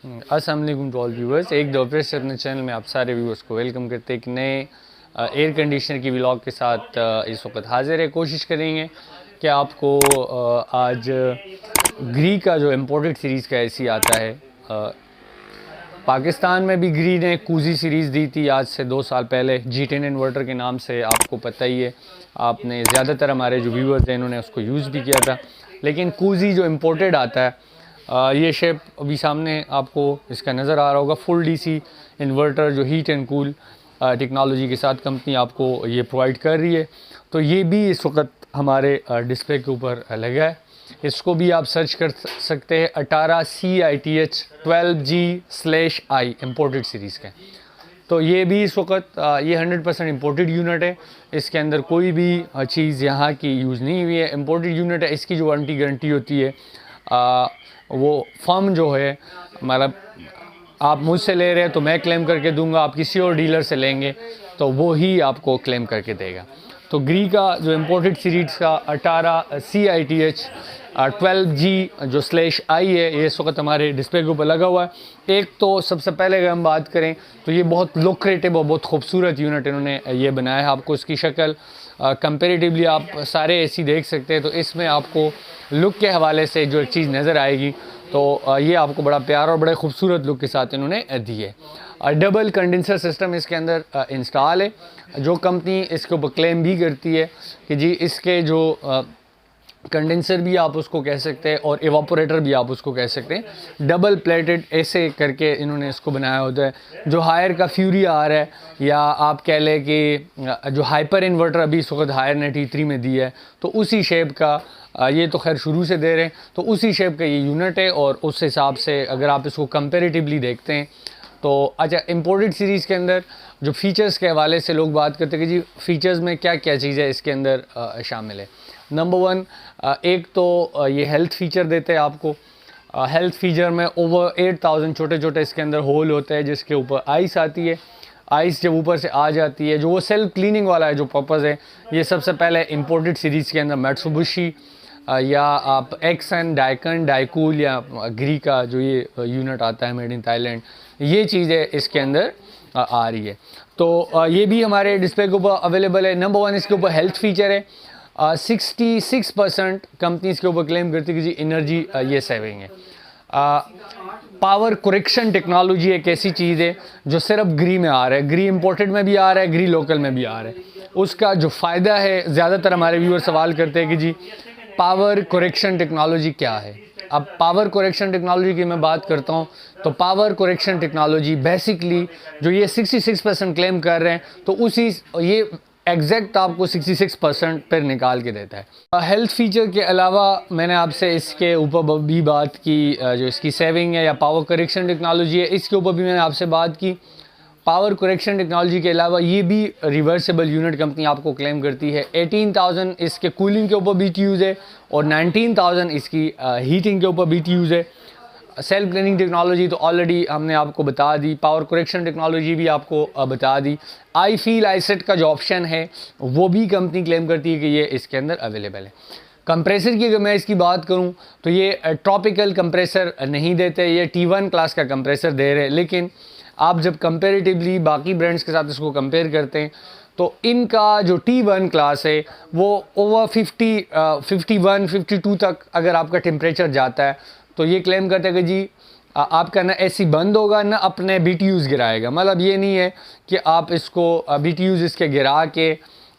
अस्सलाम वालेकुम to all viewers. एक दफ़े से अपने चैनल में आप सारे व्यूवर्स को वेलकम करते हैं। एक नए एयर कंडीशनर की व्लॉग के साथ इस वक्त हाजिर है। कोशिश करेंगे कि आपको आज ग्री का जो इम्पोर्टेड सीरीज़ का एसी आता है, पाकिस्तान में भी ग्री ने कूजी सीरीज़ दी थी आज से 2 साल पहले G10 इन्वर्टर के नाम से। आपको पता ही है, आपने ज़्यादातर हमारे जो व्यूवर्स हैं इन्होंने उसको यूज़ भी किया था। लेकिन कूजी जो इम्पोर्टेड आता है, ये शेप अभी सामने आपको इसका नज़र आ रहा होगा। फुल डीसी इन्वर्टर जो हीट एंड कूल टेक्नोलॉजी के साथ कंपनी आपको ये प्रोवाइड कर रही है। तो ये भी इस वक्त हमारे डिस्प्ले के ऊपर लगा है। इसको भी आप सर्च कर सकते हैं, अटारा CITH 12G/I इम्पोर्टेड सीरीज़ के। तो ये भी इस वक्त ये 100% इम्पोर्टेड यूनिट है। इसके अंदर कोई भी चीज़ यहाँ की यूज़ नहीं हुई है, इम्पोर्टेड यूनिट है। इसकी जो वारंटी गारंटी होती है वो फर्म जो है, मतलब आप मुझसे ले रहे हैं तो मैं क्लेम करके दूंगा, आप किसी और डीलर से लेंगे तो वो ही आपको क्लेम करके देगा। तो ग्री का जो इम्पोर्टेड सीरीज़ का अटारा CITH 12G जो /I है, ये इस वक्त हमारे डिस्प्ले के ऊपर लगा हुआ है। एक तो सबसे पहले अगर हम बात करें तो ये बहुत लुक्रेटिव और बहुत खूबसूरत यूनिट इन्होंने ये बनाया है। आपको इसकी शक्ल कंपेरेटिवली आप सारे एसी देख सकते हैं, तो इसमें आपको लुक के हवाले से जो एक चीज़ नज़र आएगी तो ये आपको बड़ा प्यारा और बड़े खूबसूरत लुक के साथ इन्होंने दी है। डबल कंडेंसर सिस्टम इसके अंदर इंस्टॉल है, जो कंपनी इसके ऊपर क्लेम भी करती है कि जी इसके जो कंडेंसर भी आप उसको कह सकते हैं और एवापोरेटर भी आप उसको कह सकते हैं। डबल प्लेटेड ऐसे करके इन्होंने इसको बनाया होता है। जो हायर का फ्यूरी आ रहा है, या आप कह लें कि जो हाइपर इन्वर्टर अभी इस वक्त हायर ने T3 में दी है, तो उसी शेप का ये तो खैर शुरू से दे रहे हैं, तो उसी शेप का ये यूनिट है। और उस हिसाब से अगर आप इसको कंपेरेटिवली देखते हैं तो अच्छा, इम्पोर्टेड सीरीज़ के अंदर जो फ़ीचर्स के हवाले से लोग बात करते हैं कि जी फ़ीचर्स में क्या क्या चीज़ें इसके अंदर शामिल है। नंबर 1, एक तो ये हेल्थ फ़ीचर देते हैं आपको। हेल्थ फीचर में ओवर 8000 छोटे छोटे इसके अंदर होल होते हैं, जिसके ऊपर आइस आती है। आइस जब ऊपर से आ जाती है, जो वो सेल्फ क्लीनिंग वाला है जो पर्पज़ है, ये सबसे पहले इम्पोर्टेड सीरीज़ के अंदर मैट्सुबिशी या आप एक्सन, डाइकन, डाइकूल या ग्री का जो ये यूनिट आता है मेड इन थाईलैंड, ये चीज़ें इसके अंदर आ रही है। तो ये भी हमारे डिस्प्ले के ऊपर अवेलेबल है। नंबर 1 इसके ऊपर हेल्थ फीचर है। 66% कंपनीज के ऊपर क्लेम करती है कि जी एनर्जी ये सेविंग है। पावर करेक्शन टेक्नोलॉजी एक ऐसी चीज़ है जो सिर्फ ग्री में आ रहा है। ग्री इंपोर्टेड में भी आ रहा है, ग्री लोकल में भी आ रहा है। उसका जो फ़ायदा है, ज़्यादातर हमारे व्यूअर सवाल करते हैं कि जी पावर करेक्शन टेक्नोलॉजी क्या है। अब पावर करेक्शन टेक्नोलॉजी की मैं बात करता हूँ तो पावर करेक्शन टेक्नोलॉजी बेसिकली जो ये 66% क्लेम कर रहे हैं, तो उसी ये एग्जैक्ट आपको 66% पर निकाल के देता है। हेल्थ फीचर के अलावा मैंने आपसे इसके ऊपर भी बात की, जो इसकी सेविंग है या पावर करेक्शन टेक्नोलॉजी है, इसके ऊपर भी मैंने आपसे बात की। पावर करेक्शन टेक्नोलॉजी के अलावा ये भी रिवर्सेबल यूनिट कंपनी आपको क्लेम करती है। 18000 इसके कूलिंग के ऊपर BTUs है और 19000 इसकी हीटिंग के ऊपर BTUs है। सेल्फ क्लीनिंग टेक्नोलॉजी तो ऑलरेडी हमने आपको बता दी, पावर करेक्शन टेक्नोलॉजी भी आपको बता दी। आई फील आईसेट का जो ऑप्शन है वो भी कंपनी क्लेम करती है कि ये इसके अंदर अवेलेबल है। कंप्रेसर की अगर मैं इसकी बात करूं तो ये ट्रॉपिकल कंप्रेसर नहीं देते, ये T1 क्लास का कंप्रेसर दे रहे हैं। लेकिन आप जब कंपेरेटिवली बाकी ब्रांड्स के साथ इसको कंपेयर करते हैं तो इनका जो T1 क्लास है वो ओवर 51, 52 तक अगर आपका टेम्परेचर जाता है तो ये क्लेम करते हैं कि जी आपका ना AC बंद होगा ना अपने BTUs गिराएगा। मतलब ये नहीं है कि आप इसको BTUs इसके गिरा के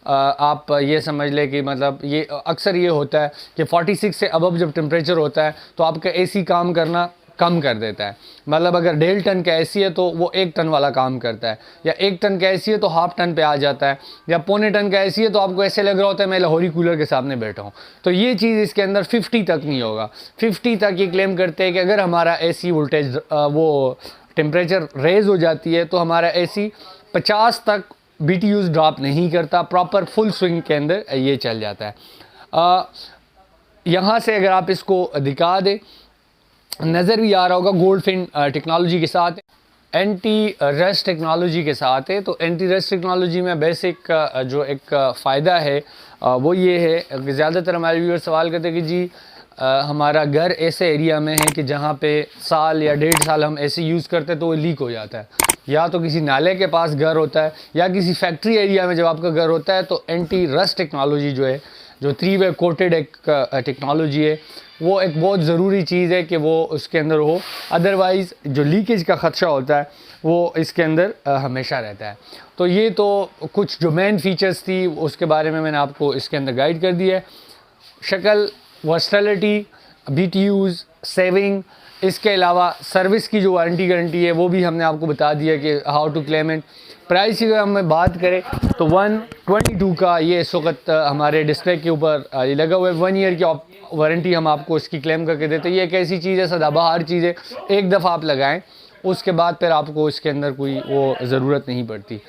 आप ये समझ लें कि मतलब ये अक्सर ये होता है कि 46 से अबव जब टेम्परेचर होता है तो आपका AC काम करना कम कर देता है। मतलब अगर 1.5 टन का AC है तो वो 1 टन वाला काम करता है, या 1 टन का AC है तो हाफ टन पे आ जाता है, या पौने टन का AC है तो आपको ऐसे लग रहा होता है मैं लाहौरी कूलर के सामने बैठा हूँ। तो ये चीज़ इसके अंदर 50 तक नहीं होगा। 50 तक ये क्लेम करते हैं कि अगर हमारा AC वोल्टेज वो टेम्परेचर रेज हो जाती है तो हमारा AC 50 तक BTUs ड्रॉप नहीं करता, प्रॉपर फुल स्विंग के अंदर ये चल जाता है। यहाँ से अगर आप इसको दिखा दें, नज़र भी आ रहा होगा, गोल्ड फिन टेक्नोलॉजी के साथ, एंटी रस्ट टेक्नोलॉजी के साथ है। तो एंटी रस्ट टेक्नोलॉजी में बेसिक जो एक फ़ायदा है वो ये है कि ज़्यादातर हमारे व्यूअर सवाल करते हैं कि जी हमारा घर ऐसे एरिया में है कि जहाँ पे साल या 1.5 साल हम ऐसे यूज़ करते हैं तो वो लीक हो जाता है, या तो किसी नाले के पास घर होता है या किसी फैक्ट्री एरिया में जब आपका घर होता है, तो एंटी रस्ट टेक्नोलॉजी जो है, जो 3-वे कोटेड एक टेक्नोलॉजी है, वो एक बहुत ज़रूरी चीज़ है कि वो उसके अंदर हो। अदरवाइज़ जो लीकेज का ख़दशा होता है वो इसके अंदर हमेशा रहता है। तो ये तो कुछ जो मेन फीचर्स थी उसके बारे में मैंने आपको इसके अंदर गाइड कर दिया है। शक्ल, वर्सटैलिटी, BTUs, सेविंग, इसके अलावा सर्विस की जो वारंटी गारंटी है वो भी हमने आपको बता दिया कि how to claim it. Price की अगर हम बात करें तो 122 का ये इस वक्त हमारे डिस्प्ले के ऊपर ये लगा हुआ है। 1 ईयर की वारंटी हम आपको इसकी क्लेम करके देते हैं। ये एक ऐसी चीज़ है, सदाबहार चीज़ है, एक दफ़ा आप लगाएं उसके बाद फिर आपको इसके अंदर कोई वो ज़रूरत नहीं पड़ती।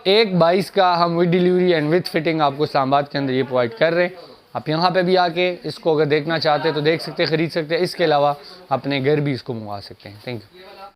1/22 का हम with delivery and with fitting आपको इस्लामाबाद के अंदर ये प्रोवाइड कर रहे हैं। आप यहाँ पे भी आके इसको अगर देखना चाहते हैं तो देख सकते हैं, ख़रीद सकते हैं। इसके अलावा अपने घर भी इसको मंगवा सकते हैं। Thank you.